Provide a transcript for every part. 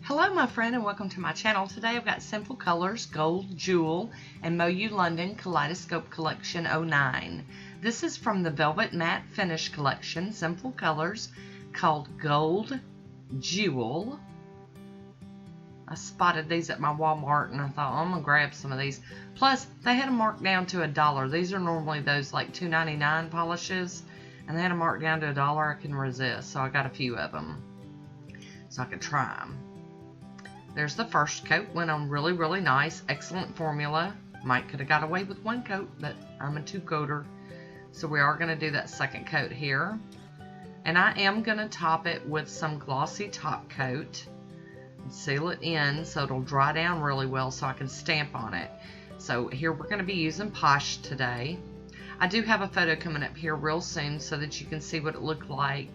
Hello my friend and welcome to my channel. Today I've got Sinful Colors Gold Jewel and MoYou London Kaleidascope Collection 09. This is from the Velvet Matte Finish Collection, Sinful Colors, called Gold Jewel. I spotted these at my Walmart and I thought, oh, I'm going to grab some of these. Plus, they had them marked down to $1. These are normally those like $2.99 polishes, and they had them marked down to $1. I couldn't resist, so I got a few of them so I could try them. There's the first coat, went on really, really nice. Excellent formula. Might could have got away with one coat, but I'm a two-coater. So we are going to do that second coat here. And I am going to top it with some glossy top coat. And seal it in so it'll dry down really well so I can stamp on it. So here we're going to be using Poshe today. I do have a photo coming up here real soon so that you can see what it looked like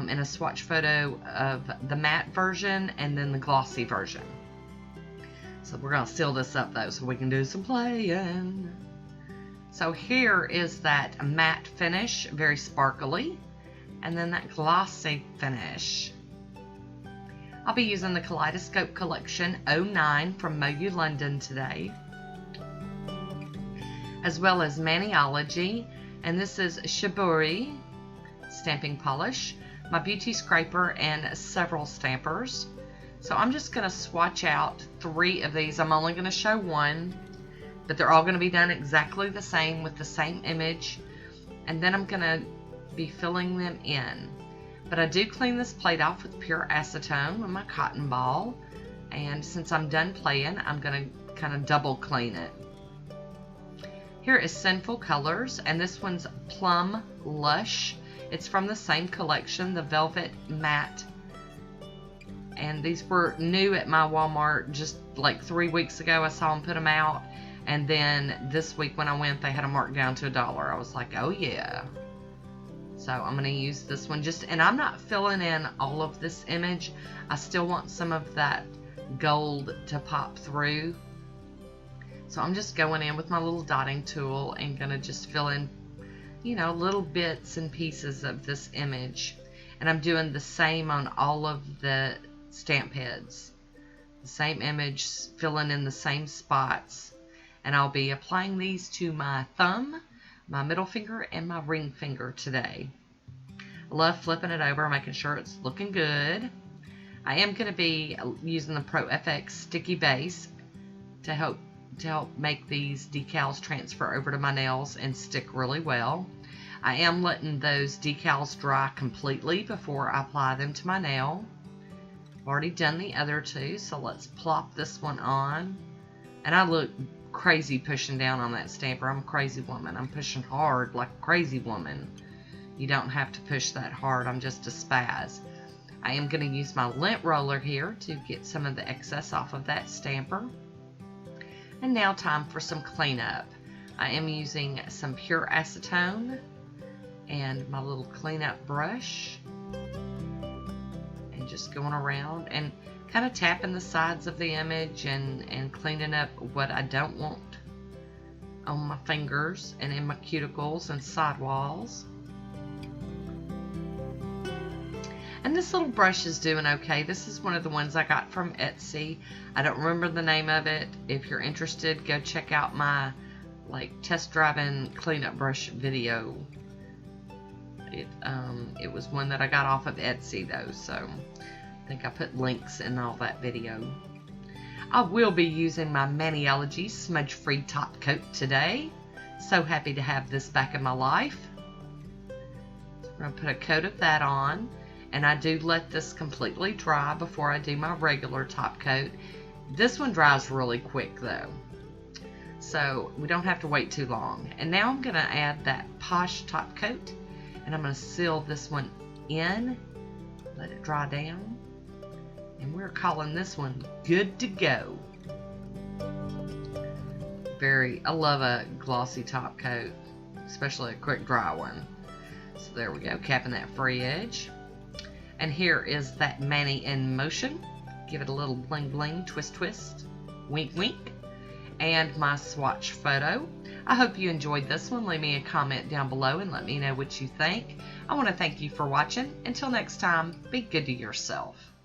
in a swatch photo of the matte version and then the glossy version. So we're going to seal this up though so we can do some playing. So here is that matte finish, very sparkly, and then that glossy finish. I'll be using the Kaleidascope Collection 09 from MoYou London today, as well as Maniology, and this is Shibori stamping polish, my beauty scraper, and several stampers. So I'm just going to swatch out 3 of these. I'm only going to show one, but they're all going to be done exactly the same with the same image, and then I'm going to be filling them in. But I do clean this plate off with pure acetone with my cotton ball, and since I'm done playing, I'm going to kind of double clean it. Here is Sinful Colors, and this one's Plum Lush. It's from the same collection, the Velvet Matte. And these were new at my Walmart just like 3 weeks ago. I saw them put them out. And then this week when I went, they had them marked down to $1. I was like, oh yeah. So I'm going to use this one and I'm not filling in all of this image. I still want some of that gold to pop through. So I'm just going in with my little dotting tool and going to just fill in, you know, little bits and pieces of this image. And I'm doing the same on all of the stamp heads. The same image, filling in the same spots. And I'll be applying these to my thumb, my middle finger, and my ring finger today. I love flipping it over, making sure it's looking good. I am going to be using the Pro FX sticky base to help make these decals transfer over to my nails and stick really well. I am letting those decals dry completely before I apply them to my nail. I've already done the other two, so let's plop this one on. And I look crazy pushing down on that stamper. I'm a crazy woman. I'm pushing hard like a crazy woman. You don't have to push that hard. I'm just a spaz. I am going to use my lint roller here to get some of the excess off of that stamper. And now time for some cleanup. I am using some pure acetone and my little cleanup brush. And just going around and kind of tapping the sides of the image and cleaning up what I don't want on my fingers and in my cuticles and sidewalls. And this little brush is doing okay. This is one of the ones I got from Etsy. I don't remember the name of it. If you're interested, go check out my test driving cleanup brush video. It was one that I got off of Etsy though, so I think I put links in all that video. I will be using my Maniology smudge free top coat today. So happy to have this back in my life. I'm going to put a coat of that on. And I do let this completely dry before I do my regular top coat. This one dries really quick though, so we don't have to wait too long. And now I'm going to add that Poshe top coat, and I'm going to seal this one in, let it dry down, and we're calling this one good to go. I love a glossy top coat, especially a quick dry one. So there we go, capping that free edge. And here is that Mani in motion. Give it a little bling bling, twist twist, wink wink. And my swatch photo. I hope you enjoyed this one. Leave me a comment down below and let me know what you think. I want to thank you for watching. Until next time, be good to yourself.